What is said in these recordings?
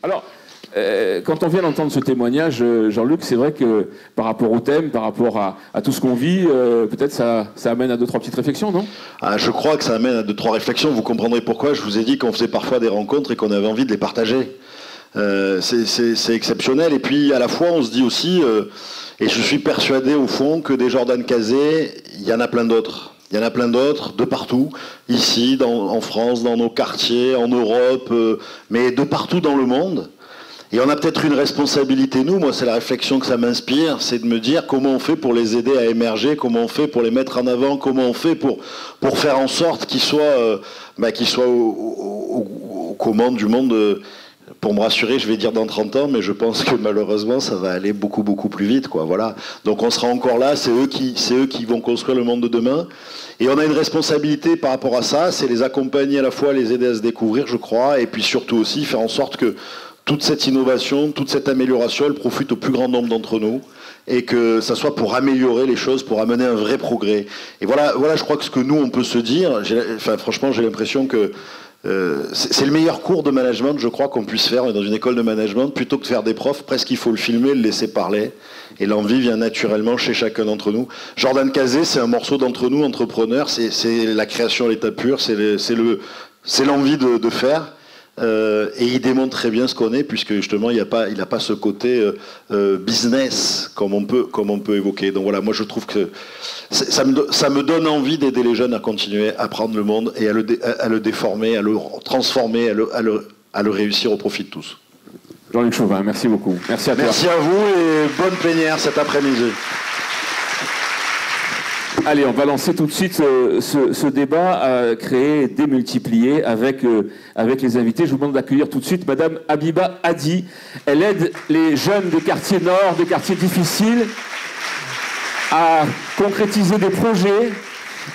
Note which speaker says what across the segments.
Speaker 1: Alors, quand on vient d'entendre ce témoignage, Jean-Luc, c'est vrai que par rapport au thème, par rapport à tout ce qu'on vit, peut-être ça amène à 2-3 petites réflexions, non?
Speaker 2: Je crois que ça amène à 2-3 réflexions. Vous comprendrez pourquoi. Je vous ai dit qu'on faisait parfois des rencontres et qu'on avait envie de les partager. C'est exceptionnel. Et puis, à la fois, on se dit aussi, et je suis persuadé au fond que des Jordan Cazé, il y en a plein d'autres. Il y en a plein d'autres, de partout, ici, en France, dans nos quartiers, en Europe, mais de partout dans le monde. Et on a peut-être une responsabilité, nous, moi c'est la réflexion que ça m'inspire, c'est de me dire comment on fait pour les aider à émerger, comment on fait pour les mettre en avant, comment on fait pour faire en sorte qu'ils soient, aux commandes du monde. Pour me rassurer, je vais dire dans 30 ans, mais je pense que malheureusement, ça va aller beaucoup, beaucoup plus vite, quoi. Voilà. Donc on sera encore là, c'est eux qui vont construire le monde de demain. Et on a une responsabilité par rapport à ça, c'est les accompagner à la fois, les aider à se découvrir, je crois, et puis surtout aussi faire en sorte que toute cette innovation, toute cette amélioration, elle profite au plus grand nombre d'entre nous, et que ça soit pour améliorer les choses, pour amener un vrai progrès. Et voilà, je crois que ce que nous, on peut se dire, franchement, j'ai l'impression que c'est le meilleur cours de management, je crois, qu'on puisse faire dans une école de management. Plutôt que de faire des profs, presque il faut le filmer, le laisser parler. Et l'envie vient naturellement chez chacun d'entre nous. Jordan Cazé, c'est un morceau d'entre nous, entrepreneurs. C'est la création à l'état pur, c'est l'envie de faire. Et il démontre très bien ce qu'on est, puisque justement, il n'a pas ce côté business comme on peut évoquer. Donc voilà, moi je trouve que ça me donne envie d'aider les jeunes à continuer à prendre le monde et à le déformer, à le transformer, à le réussir au profit de tous.
Speaker 1: Jean-Luc Chauvin, merci beaucoup. Merci à toi.
Speaker 2: Merci à vous et bonne plénière cet après-midi.
Speaker 1: Allez, on va lancer tout de suite ce débat créé, démultiplié avec les invités. Je vous demande d'accueillir tout de suite Madame Habiba Hadi. Elle aide les jeunes des quartiers nord, des quartiers difficiles, à concrétiser des projets,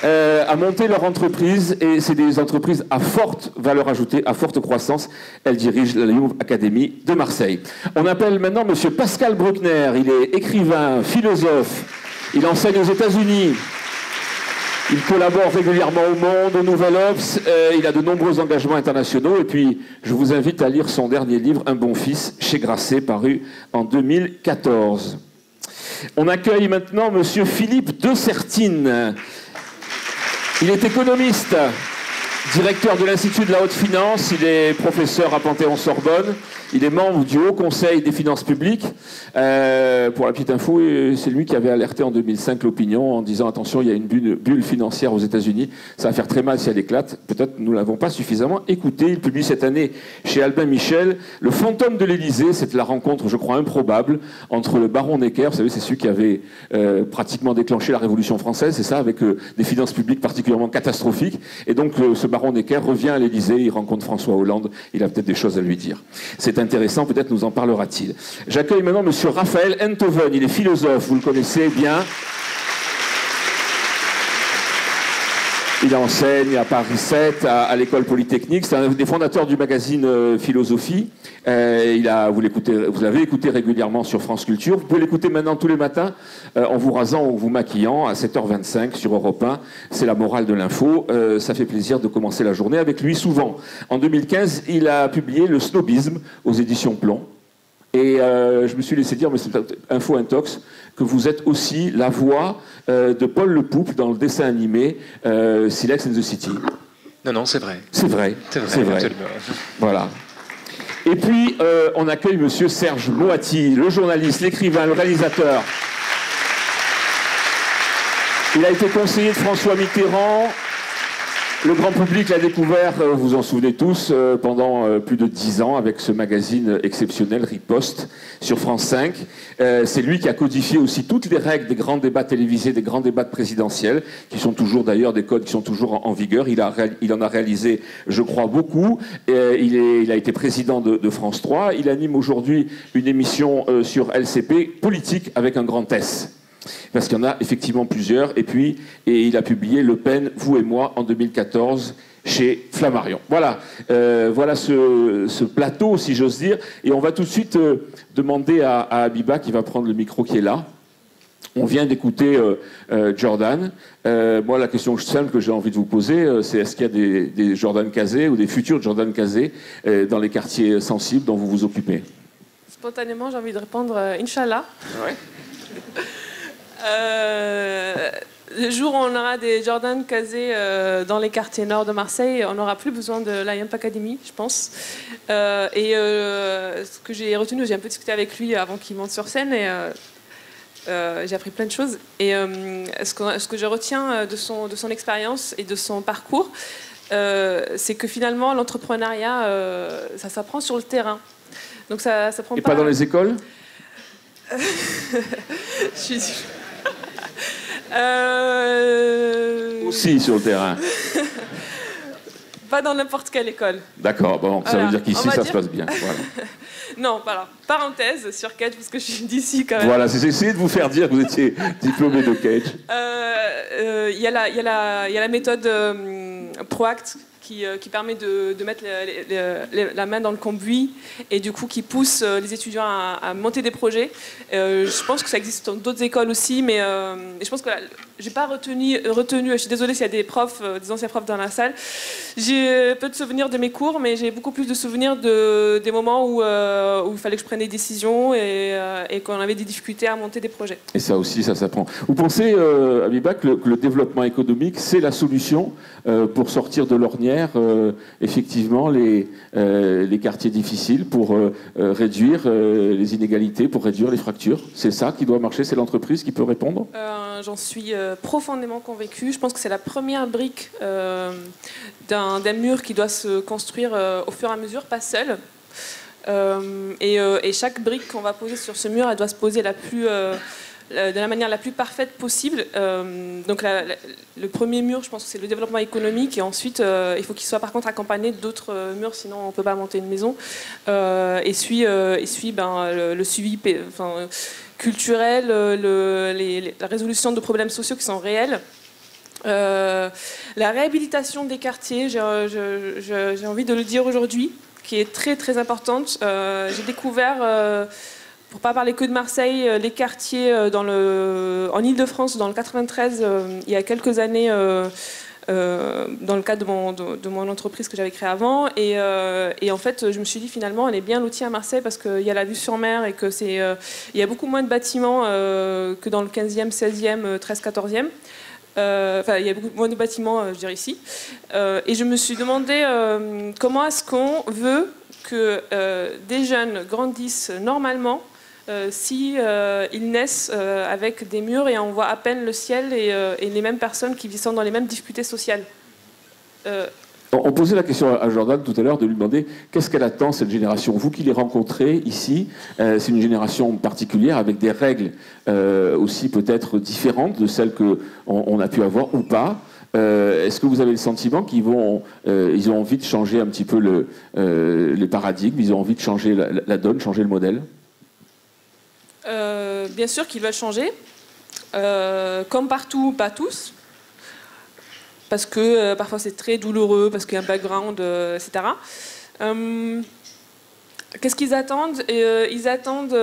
Speaker 1: à monter leur entreprise. Et c'est des entreprises à forte valeur ajoutée, à forte croissance. Elle dirige la Young Academy de Marseille. On appelle maintenant Monsieur Pascal Bruckner. Il est écrivain, philosophe. Il enseigne aux États-Unis. Il collabore régulièrement au Monde, au Nouvel Obs. Il a de nombreux engagements internationaux. Et puis, je vous invite à lire son dernier livre, Un bon fils, chez Grasset, paru en 2014. On accueille maintenant Monsieur Philippe de Sertine. Il est économiste, directeur de l'Institut de la Haute Finance. Il est professeur à Panthéon-Sorbonne. Il est membre du Haut Conseil des finances publiques. Pour la petite info, c'est lui qui avait alerté en 2005 l'opinion en disant « Attention, il y a une bulle financière aux États-Unis. Ça va faire très mal si elle éclate. » Peut-être nous ne l'avons pas suffisamment écouté. Il publie cette année chez Albin Michel « Le fantôme de l'Élysée ». C'est la rencontre, je crois, improbable entre le baron Necker, vous savez, c'est celui qui avait pratiquement déclenché la Révolution française, c'est ça, avec des finances publiques particulièrement catastrophiques. Et donc, ce baron Necker revient à l'Élysée, il rencontre François Hollande. Il a peut-être des choses à lui dire. C'est intéressant, peut-être nous en parlera-t-il. J'accueille maintenant Monsieur Raphaël Enthoven, il est philosophe, vous le connaissez bien. Il enseigne à Paris 7, à l'école polytechnique. C'est un des fondateurs du magazine Philosophie. Vous l'avez écouté régulièrement sur France Culture. Vous pouvez l'écouter maintenant tous les matins en vous rasant ou vous maquillant à 7h25 sur Europe 1. C'est la morale de l'info. Ça fait plaisir de commencer la journée avec lui souvent. En 2015, il a publié Le snobisme aux éditions Plomb. Et je me suis laissé dire, mais c'est info intox, que vous êtes aussi la voix de Paul Le Pouple dans le dessin animé Silex and the City.
Speaker 3: Non, c'est vrai.
Speaker 1: C'est vrai. C'est vrai. Voilà. Et puis, on accueille Monsieur Serge Moati, le journaliste, l'écrivain, le réalisateur. Il a été conseiller de François Mitterrand. Le grand public l'a découvert, vous en souvenez tous, pendant plus de 10 ans avec ce magazine exceptionnel, Riposte, sur France 5. C'est lui qui a codifié aussi toutes les règles des grands débats télévisés, des grands débats présidentiels, qui sont toujours d'ailleurs des codes qui sont toujours en vigueur. Il en a réalisé, je crois, beaucoup. Il a été président de France 3. Il anime aujourd'hui une émission sur LCP, Politique avec un grand S. Parce qu'il y en a effectivement plusieurs. Et il a publié Le Pen, vous et moi, en 2014, chez Flammarion. Voilà, voilà ce plateau, si j'ose dire. Et on va tout de suite demander à Habiba, qui va prendre le micro qui est là, On vient d'écouter Jordan. Moi, la question simple que j'ai envie de vous poser, c'est est-ce qu'il y a des Jordan Cazé ou des futurs Jordan Cazé dans les quartiers sensibles dont vous vous occupez?
Speaker 3: Spontanément, j'ai envie de répondre Inch'Allah.
Speaker 1: Ouais.
Speaker 3: Le jour où on aura des Jordan Cazé dans les quartiers nord de Marseille, on n'aura plus besoin de l'IMP Academy, je pense. Ce que j'ai retenu, j'ai un peu discuté avec lui avant qu'il monte sur scène et j'ai appris plein de choses. Et ce que je retiens de son expérience et de son parcours, c'est que finalement, l'entrepreneuriat, ça s'apprend sur le terrain. Donc ça prend
Speaker 1: et pas dans les écoles? Aussi sur le terrain.
Speaker 3: Pas dans n'importe quelle école.
Speaker 1: D'accord, bon, ça
Speaker 3: voilà.
Speaker 1: veut dire qu'ici ça se passe bien. Voilà.
Speaker 3: Non, voilà. Parenthèse sur Cage, parce que je suis d'ici quand même.
Speaker 1: Voilà, j'ai essayé de vous faire dire que vous étiez diplômé de Cage.
Speaker 3: Il y a la méthode ProAct qui permet de mettre la main dans le cambouis et du coup qui pousse les étudiants à monter des projets. Je pense que ça existe dans d'autres écoles aussi, mais je pense que j'ai pas retenu, je suis désolée s'il y a des profs, des anciens profs dans la salle. J'ai peu de souvenirs de mes cours, mais j'ai beaucoup plus de souvenirs des moments où il fallait que je prenne des décisions et qu'on avait des difficultés à monter des projets.
Speaker 1: Et ça aussi, ça s'apprend. Vous pensez, Abiba, que le développement économique, c'est la solution pour sortir de l'ornière, effectivement, les quartiers difficiles, pour réduire les inégalités, pour réduire les fractures? C'est ça qui doit marcher? C'est l'entreprise qui peut répondre?
Speaker 3: J'en suis profondément convaincue. Je pense que c'est la première brique d'un mur qui doit se construire au fur et à mesure, pas seul. Et chaque brique qu'on va poser sur ce mur, elle doit se poser de la manière la plus parfaite possible. Donc le premier mur, je pense que c'est le développement économique, et ensuite il faut qu'il soit par contre accompagné d'autres murs, sinon on ne peut pas monter une maison. Et suit le suivi culturel, la résolution de problèmes sociaux qui sont réels. La réhabilitation des quartiers, j'ai envie de le dire aujourd'hui, qui est très très importante. J'ai découvert, pour ne pas parler que de Marseille, les quartiers en Ile-de-France, dans le 93, il y a quelques années, dans le cadre de mon entreprise que j'avais créée avant. Et en fait, je me suis dit, finalement, elle est bien lotie à Marseille parce qu'il y a la vue sur mer et que il y a beaucoup moins de bâtiments que dans le 15e, 16e, 13, 14e. Il y a beaucoup moins de bâtiments, je dirais, ici. Et je me suis demandé comment est-ce qu'on veut que des jeunes grandissent normalement si ils naissent avec des murs et on voit à peine le ciel et les mêmes personnes qui sont dans les mêmes difficultés sociales.
Speaker 1: On posait la question à Jordan tout à l'heure de lui demander qu'est-ce qu'elle attend, cette génération. Vous qui les rencontrez ici, c'est une génération particulière avec des règles aussi peut-être différentes de celles qu'on a pu avoir ou pas. Est-ce que vous avez le sentiment qu'ils ont envie de changer un petit peu les paradigmes, ils ont envie de changer la donne, changer le modèle?
Speaker 3: Bien sûr qu'ils veulent changer. Comme partout, pas tous. Parce que parfois c'est très douloureux, parce qu'il y a un background, etc. Qu'est-ce qu'ils attendent? Ils attendent...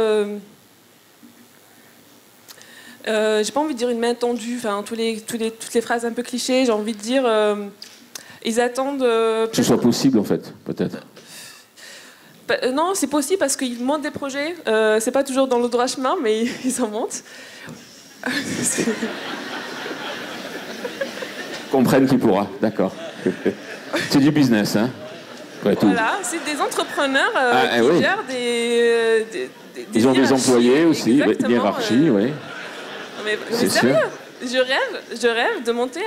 Speaker 3: j'ai pas envie de dire une main tendue, enfin toutes les phrases un peu clichés, j'ai envie de dire... ils attendent...
Speaker 1: que ce soit possible en fait, peut-être.
Speaker 3: Non, c'est possible parce qu'ils montent des projets. C'est pas toujours dans le droit chemin, mais ils en montent.
Speaker 1: Comprenne qui pourra, d'accord. C'est du business, hein?
Speaker 3: Voilà, c'est des entrepreneurs qui gèrent des
Speaker 1: ils ont des employés aussi, une hiérarchie, oui.
Speaker 3: Mais sérieux, je rêve de monter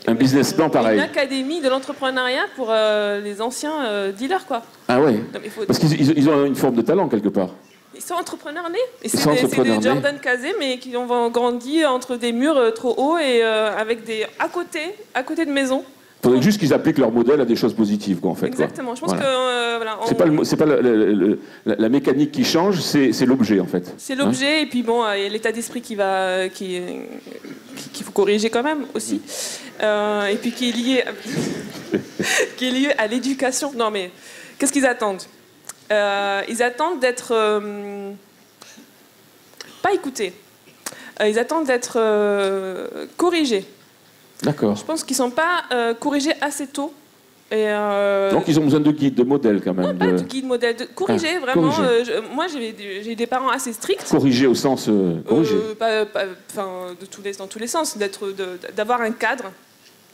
Speaker 1: un business plan pareil.
Speaker 3: Une académie de l'entrepreneuriat pour les anciens dealers, quoi.
Speaker 1: Ah ouais. Parce qu'ils ont une forme de talent quelque part.
Speaker 3: Ils sont entrepreneurs nés. Et c'est des Jordan Cazé, mais qui ont grandi entre des murs trop hauts et avec à côté de maisons.
Speaker 1: Il faudrait juste qu'ils appliquent leur modèle à des choses positives, quoi, en fait.
Speaker 3: Exactement.
Speaker 1: Quoi.
Speaker 3: Je pense
Speaker 1: que c'est pas la mécanique qui change, c'est l'objet, en fait.
Speaker 3: C'est l'objet, et puis bon, il y a l'état d'esprit qu'il faut corriger quand même aussi, et puis qui est lié à l'éducation. Non, mais qu'est-ce qu'ils attendent? Ils attendent d'être pas écoutés. ils attendent d'être corrigés.
Speaker 1: D'accord.
Speaker 3: Je pense qu'ils ne sont pas corrigés assez tôt. Et
Speaker 1: donc ils ont besoin de guides, de modèles quand même.
Speaker 3: Non, pas de guide, modèle, de corriger vraiment. Moi j'ai eu des parents assez stricts.
Speaker 1: Corriger au sens corriger.
Speaker 3: Dans tous les sens, d'avoir un cadre,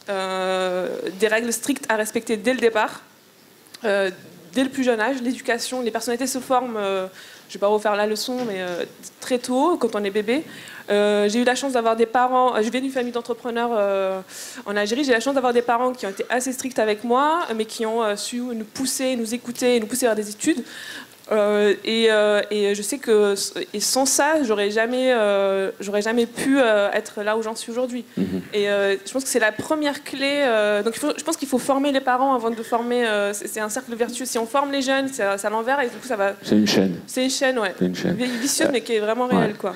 Speaker 3: des règles strictes à respecter dès le départ, dès le plus jeune âge. L'éducation, les personnalités se forment. Je ne vais pas refaire la leçon, mais très tôt, quand on est bébé. J'ai eu la chance d'avoir des parents, je viens d'une famille d'entrepreneurs en Algérie, j'ai la chance d'avoir des parents qui ont été assez stricts avec moi, mais qui ont su nous pousser, nous écouter, nous pousser vers des études. Et je sais que sans ça, j'aurais jamais pu être là où j'en suis aujourd'hui. Et je pense que c'est la première clé. Donc je pense qu'il faut former les parents avant de former. C'est un cercle vertueux. Si on forme les jeunes, c'est à l'envers et du coup ça va.
Speaker 1: C'est une chaîne.
Speaker 3: C'est une chaîne, ouais.
Speaker 1: C'est une chaîne.
Speaker 3: Vicieuse, mais qui est vraiment réelle, quoi.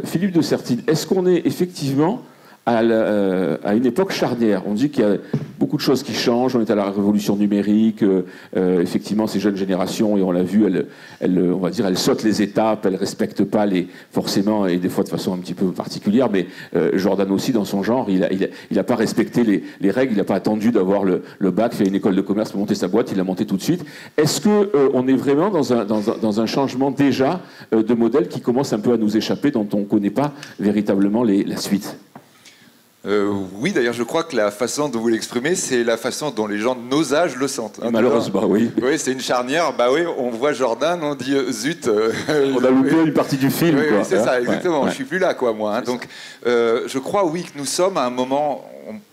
Speaker 1: Philippe de Sertine, est-ce qu'on est effectivement à une époque charnière? On dit qu'il y a beaucoup de choses qui changent, on est à la révolution numérique, effectivement ces jeunes générations, et on l'a vu, on va dire, elles sautent les étapes, elles ne respectent pas forcément, et des fois de façon un petit peu particulière, mais Jordan aussi dans son genre, il n'a pas respecté les règles, il n'a pas attendu d'avoir le bac, fait une école de commerce pour monter sa boîte, il l'a monté tout de suite. Est-ce qu'on est vraiment dans un changement déjà de modèle qui commence un peu à nous échapper, dont on ne connaît pas véritablement la suite?
Speaker 4: Oui, d'ailleurs, je crois que la façon dont vous l'exprimez, c'est la façon dont les gens de nos âges le sentent. Hein,
Speaker 1: malheureusement, oui.
Speaker 4: Oui, c'est une charnière. Bah oui, on voit Jordan, on dit zut.
Speaker 1: On a loupé une partie du film.
Speaker 4: Oui,
Speaker 1: quoi.
Speaker 4: Oui, c'est ça, exactement.
Speaker 1: Ouais.
Speaker 4: Je suis plus là, quoi, moi. Hein. Donc, je crois, oui, que nous sommes à un moment.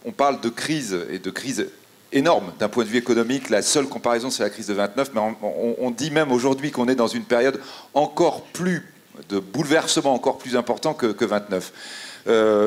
Speaker 4: On parle de crise et de crise énorme d'un point de vue économique. La seule comparaison, c'est la crise de 29. Mais on dit même aujourd'hui qu'on est dans une période encore plus de bouleversement, encore plus important que 29.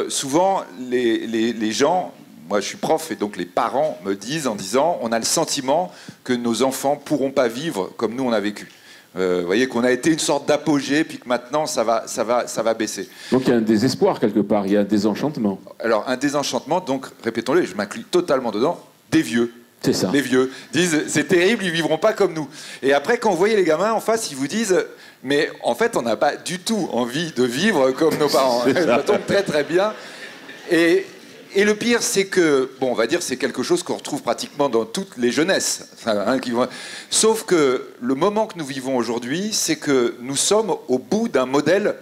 Speaker 4: Souvent, les gens, moi je suis prof et donc les parents me disent en disant on a le sentiment que nos enfants ne pourront pas vivre comme nous on a vécu. Vous voyez qu'on a été une sorte d'apogée puis que maintenant ça va baisser.
Speaker 1: Donc il y a un désespoir quelque part, il y a un désenchantement.
Speaker 4: Alors un désenchantement, donc répétons-le, je m'inclus totalement dedans, des vieux.
Speaker 1: C'est ça.
Speaker 4: Les vieux disent c'est terrible, ils ne vivront pas comme nous. Et après quand vous voyez les gamins en face, ils vous disent mais en fait, on n'a pas du tout envie de vivre comme nos parents. Ça tombe très très bien. Et le pire, c'est que, bon, on va dire, c'est quelque chose qu'on retrouve pratiquement dans toutes les jeunesses. Sauf que le moment que nous vivons aujourd'hui, c'est que nous sommes au bout d'un modèle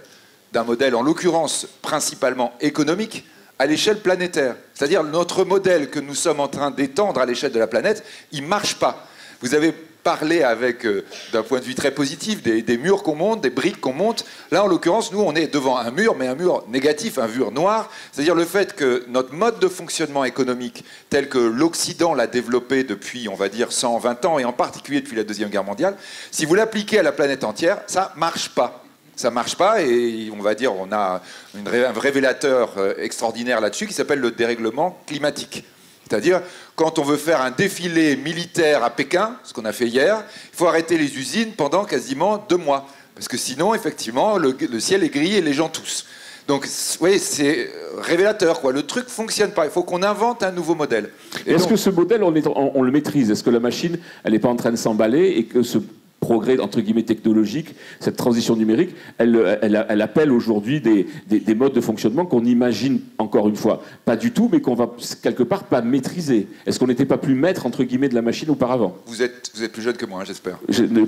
Speaker 4: en l'occurrence principalement économique, à l'échelle planétaire. C'est-à-dire notre modèle que nous sommes en train d'étendre à l'échelle de la planète, il ne marche pas. Vous avez parler avec, d'un point de vue très positif, des murs qu'on monte, des briques qu'on monte. Là, en l'occurrence, nous, on est devant un mur, mais un mur négatif, un mur noir. C'est-à-dire le fait que notre mode de fonctionnement économique, tel que l'Occident l'a développé depuis, on va dire, 120 ans, et en particulier depuis la Deuxième Guerre mondiale, si vous l'appliquez à la planète entière, ça ne marche pas. Ça ne marche pas, et on va dire, on a un révélateur extraordinaire là-dessus qui s'appelle le dérèglement climatique. C'est-à-dire, quand on veut faire un défilé militaire à Pékin, ce qu'on a fait hier, il faut arrêter les usines pendant quasiment 2 mois. Parce que sinon, effectivement, le ciel est gris et les gens toussent. Donc, oui, c'est révélateur, quoi. Le truc ne fonctionne pas. Il faut qu'on invente un nouveau modèle.
Speaker 1: Est-ce que ce modèle, on le maîtrise? Est-ce que la machine, elle n'est pas en train de s'emballer et que ce progrès, entre guillemets, technologique, cette transition numérique, elle appelle aujourd'hui des modes de fonctionnement qu'on imagine, encore une fois, pas du tout, mais qu'on va quelque part pas maîtriser. Est-ce qu'on n'était pas plus maître, entre guillemets, de la machine auparavant?
Speaker 4: Vous êtes plus jeune que moi, hein, j'espère.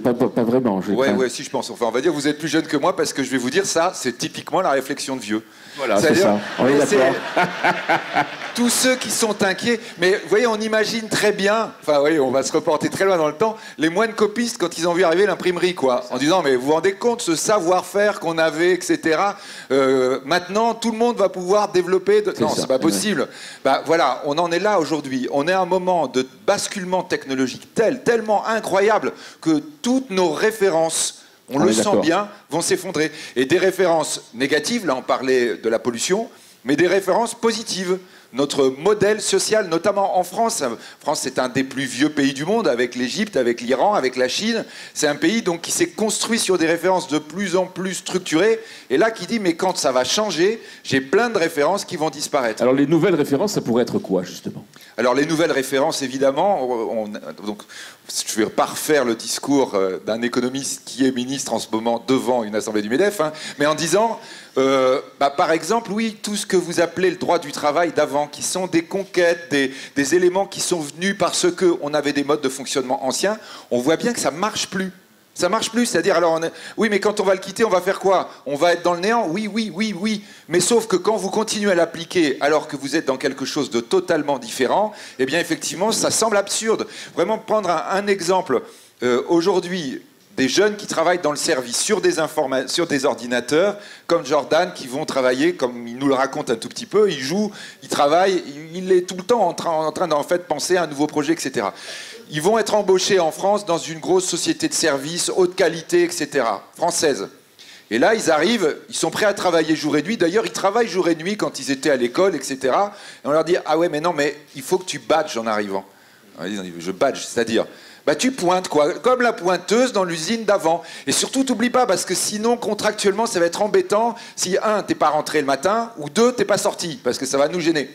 Speaker 1: Pas vraiment.
Speaker 4: Oui, si, je pense. Enfin, on va dire vous êtes plus jeune que moi parce que je vais vous dire ça, c'est typiquement la réflexion de vieux.
Speaker 1: Voilà, c'est ça. On est d'accord.
Speaker 4: Tous ceux qui sont inquiets, mais vous voyez, on imagine très bien, enfin, oui, on va se reporter très loin dans le temps, les moines copistes quand ils ont vu arriver l'imprimerie, quoi, en disant, mais vous vous rendez compte, ce savoir-faire qu'on avait, etc. Maintenant, tout le monde va pouvoir développer. Non, c'est pas possible. Ouais. Bah, voilà, on en est là aujourd'hui. On est à un moment de basculement technologique tellement incroyable que toutes nos références, on le sent bien, vont s'effondrer. Et des références négatives, là on parlait de la pollution, mais des références positives. notre modèle social, notamment en France. France, c'est un des plus vieux pays du monde, avec l'Égypte, avec l'Iran, avec la Chine. C'est un pays donc, qui s'est construit sur des références de plus en plus structurées. Et là, qui dit, mais quand ça va changer, j'ai plein de références qui vont disparaître.
Speaker 1: Alors, les nouvelles références, ça pourrait être quoi, justement?
Speaker 4: Alors, les nouvelles références, évidemment, donc, je ne vais pas refaire le discours d'un économiste qui est ministre en ce moment devant une assemblée du MEDEF, hein, mais en disant, par exemple, oui, tout ce que vous appelez le droit du travail d'avant, qui sont des conquêtes, des éléments qui sont venus parce qu'on avait des modes de fonctionnement anciens, on voit bien que ça ne marche plus. Ça marche plus, c'est-à-dire, alors, oui, mais quand on va le quitter, on va faire quoi? On va être dans le néant? Oui, oui, oui, oui. Mais sauf que quand vous continuez à l'appliquer, alors que vous êtes dans quelque chose de totalement différent, eh bien, effectivement, ça semble absurde. Vraiment, prendre un exemple. Aujourd'hui, des jeunes qui travaillent dans le service sur des ordinateurs, comme Jordan, qui vont travailler, comme il nous le raconte un tout petit peu, il joue, il travaille, il est tout le temps en train d'en fait penser à un nouveau projet, etc. Ils vont être embauchés en France dans une grosse société de services, haute qualité, etc., française. Et là, ils arrivent, ils sont prêts à travailler jour et nuit. D'ailleurs, ils travaillent jour et nuit quand ils étaient à l'école, etc. Et on leur dit, ah ouais, mais non, mais il faut que tu badges en arrivant. Ils disent, je badge, c'est-à-dire, bah tu pointes, quoi, comme la pointeuse dans l'usine d'avant. Et surtout, t'oublie pas, parce que sinon, contractuellement, ça va être embêtant si, un, t'es pas rentré le matin, ou deux, t'es pas sorti, parce que ça va nous gêner.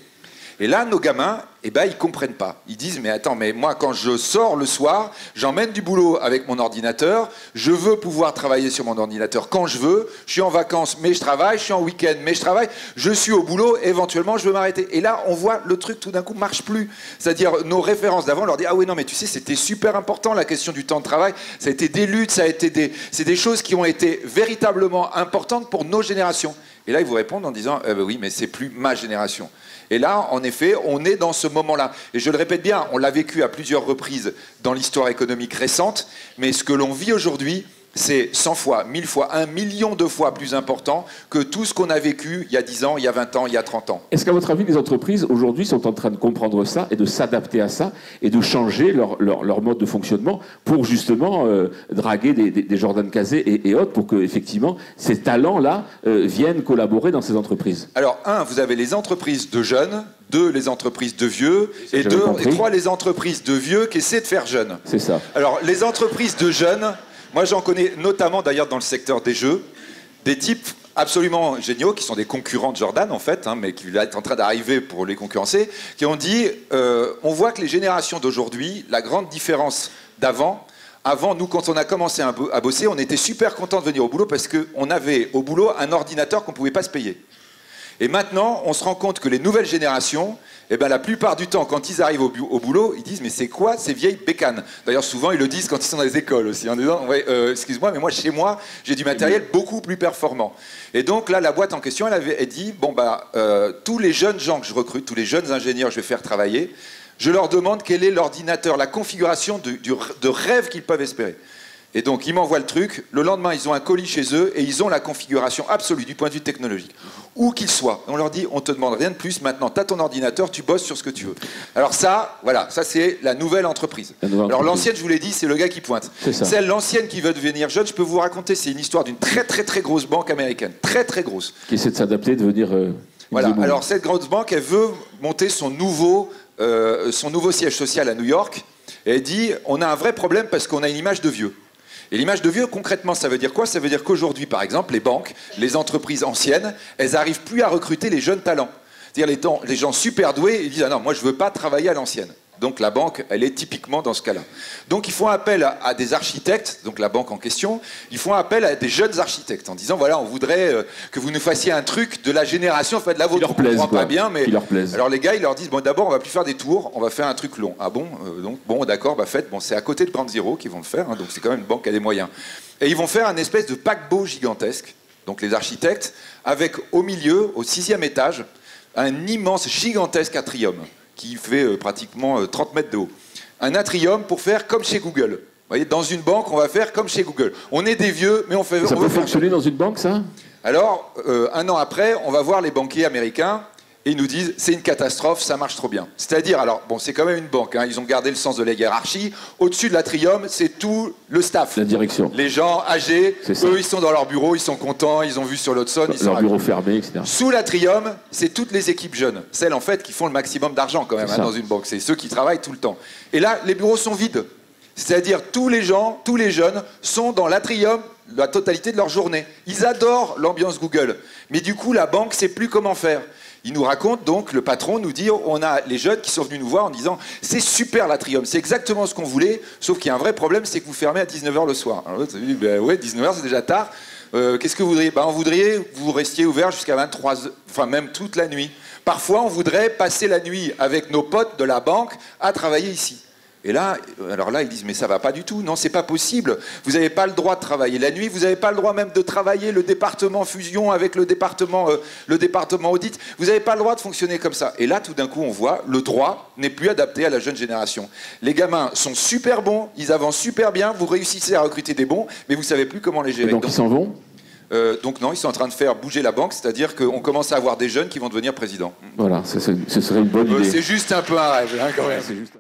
Speaker 4: Et là, nos gamins, eh ben, ils comprennent pas. Ils disent, mais attends, mais moi, quand je sors le soir, j'emmène du boulot avec mon ordinateur, je veux pouvoir travailler sur mon ordinateur quand je veux, je suis en vacances, mais je travaille, je suis en week-end, mais je travaille, je suis au boulot, éventuellement, je veux m'arrêter. Et là, on voit le truc, tout d'un coup, marche plus. C'est-à-dire, nos références d'avant, on leur dit, ah oui, non, mais tu sais, c'était super important, la question du temps de travail, ça a été des luttes, c'est des choses qui ont été véritablement importantes pour nos générations. Et là, ils vous répondent en disant, bah oui, mais c'est plus ma génération. Et là, en effet, on est dans ce moment-là. Et je le répète bien, on l'a vécu à plusieurs reprises dans l'histoire économique récente, mais ce que l'on vit aujourd'hui, c'est 100 fois, 1000 fois, 1 million de fois plus important que tout ce qu'on a vécu il y a 10 ans, il y a 20 ans, il y a 30 ans.
Speaker 1: Est-ce qu'à votre avis, les entreprises, aujourd'hui, sont en train de comprendre ça et de s'adapter à ça et de changer leur mode de fonctionnement pour justement draguer des Jordan Cazé et autres pour que, effectivement, ces talents-là viennent collaborer dans ces entreprises?
Speaker 4: Alors, un, vous avez les entreprises de jeunes, deux, les entreprises de vieux, et trois, les entreprises de vieux qui essaient de faire jeunes.
Speaker 1: C'est ça.
Speaker 4: Alors, les entreprises de jeunes... Moi, j'en connais notamment d'ailleurs dans le secteur des jeux, des types absolument géniaux qui sont des concurrents de Jordan en fait, hein, mais qui sont en train d'arriver pour les concurrencer, qui ont dit on voit que les générations d'aujourd'hui, la grande différence d'avant, nous, quand on a commencé à bosser, on était super contents de venir au boulot parce qu'on avait au boulot un ordinateur qu'on ne pouvait pas se payer. Et maintenant, on se rend compte que les nouvelles générations, eh ben, la plupart du temps, quand ils arrivent au boulot, ils disent « mais c'est quoi ces vieilles bécanes ?» D'ailleurs, souvent, ils le disent quand ils sont dans les écoles aussi, en disant ouais, « excuse-moi, mais moi, chez moi, j'ai du matériel beaucoup plus performant. » Et donc là, la boîte en question, elle dit « bon, tous les jeunes gens que je recrute, tous les jeunes ingénieurs que je vais faire travailler, je leur demande quel est l'ordinateur, la configuration de rêve qu'ils peuvent espérer. » Et donc, ils m'envoient le truc. Le lendemain, ils ont un colis chez eux et ils ont la configuration absolue du point de vue technologique. Où qu'ils soient. On leur dit, on te demande rien de plus. Maintenant, tu as ton ordinateur, tu bosses sur ce que tu veux. Alors ça, voilà, ça c'est la nouvelle entreprise. Alors l'ancienne, je vous l'ai dit, c'est le gars qui pointe. Celle, l'ancienne qui veut devenir jeune, je peux vous raconter, c'est une histoire d'une très très très grosse banque américaine. Très très grosse.
Speaker 1: Qui essaie de s'adapter, de devenir...
Speaker 4: voilà, alors cette grosse banque, elle veut monter son nouveau siège social à New York. Et elle dit, on a un vrai problème parce qu'on a une image de vieux. Et l'image de vieux, concrètement, ça veut dire quoi? Ça veut dire qu'aujourd'hui, par exemple, les banques, les entreprises anciennes, elles n'arrivent plus à recruter les jeunes talents. C'est-à-dire les gens super doués, ils disent « Ah non, moi je ne veux pas travailler à l'ancienne ». Donc la banque, elle est typiquement dans ce cas-là. Donc ils font appel à des architectes, donc la banque en question, ils font appel à des jeunes architectes en disant voilà, on voudrait que vous nous fassiez un truc de la génération, en fait, la vôtre, on ne comprend pas bien, mais alors les gars, ils leur disent bon, d'abord, on va plus faire des tours, on va faire un truc long. Ah bon, donc bon, d'accord, faites. Bon, c'est à côté de Ground Zero qu'ils vont le faire, hein, donc c'est quand même une banque qui a des moyens. Et ils vont faire un espèce de paquebot gigantesque. Donc les architectes, avec au milieu, au 6e étage, un immense, gigantesque atrium qui fait pratiquement 30 mètres de haut. Un atrium pour faire comme chez Google. Vous voyez, dans une banque, on va faire comme chez Google. On est des vieux, mais on
Speaker 1: peut fonctionner dans une banque, ça?
Speaker 4: Alors, un an après, on va voir les banquiers américains et ils nous disent c'est une catastrophe, ça marche trop bien. C'est-à-dire, alors, bon, c'est quand même une banque, hein, ils ont gardé le sens de la hiérarchie. Au-dessus de l'Atrium, c'est tout le staff.
Speaker 1: La direction.
Speaker 4: Les gens âgés,
Speaker 1: C'est ça.
Speaker 4: eux, ils sont dans leur bureau, ils sont contents, ils ont vu sur l'Hudson, ils sont
Speaker 1: Leur bureau
Speaker 4: ravis.
Speaker 1: fermé, etc.
Speaker 4: Sous l'Atrium, c'est toutes les équipes jeunes, celles en fait qui font le maximum d'argent quand même
Speaker 1: C'est
Speaker 4: hein,
Speaker 1: ça.
Speaker 4: dans une banque. C'est ceux qui travaillent tout le temps. Et là, les bureaux sont vides. C'est-à-dire tous les gens, tous les jeunes sont dans l'Atrium la totalité de leur journée. Ils adorent l'ambiance Google. Mais du coup, la banque ne sait plus comment faire. Il nous raconte donc, le patron nous dit, on a les jeunes qui sont venus nous voir en disant c'est super l'Atrium, c'est exactement ce qu'on voulait, sauf qu'il y a un vrai problème, c'est que vous fermez à 19h le soir. Alors l'autre dit, ben ouais, 19h c'est déjà tard. Qu'est-ce que vous voudriez? On voudrait que vous restiez ouvert jusqu'à 23h, enfin même toute la nuit. Parfois, on voudrait passer la nuit avec nos potes de la banque à travailler ici. Et là, alors là, ils disent, mais ça va pas du tout. Non, c'est pas possible. Vous n'avez pas le droit de travailler la nuit. Vous n'avez pas le droit même de travailler le département fusion avec le département audit. Vous n'avez pas le droit de fonctionner comme ça. Et là, tout d'un coup, on voit, le droit n'est plus adapté à la jeune génération. Les gamins sont super bons, ils avancent super bien, vous réussissez à recruter des bons, mais vous savez plus comment les gérer.
Speaker 1: Et donc ils s'en vont?
Speaker 4: Donc non, ils sont en train de faire bouger la banque, c'est-à-dire qu'on commence à avoir des jeunes qui vont devenir présidents.
Speaker 1: Voilà, ce serait une bonne idée.
Speaker 4: C'est juste un peu un rêve, hein, quand même.
Speaker 1: C'est juste...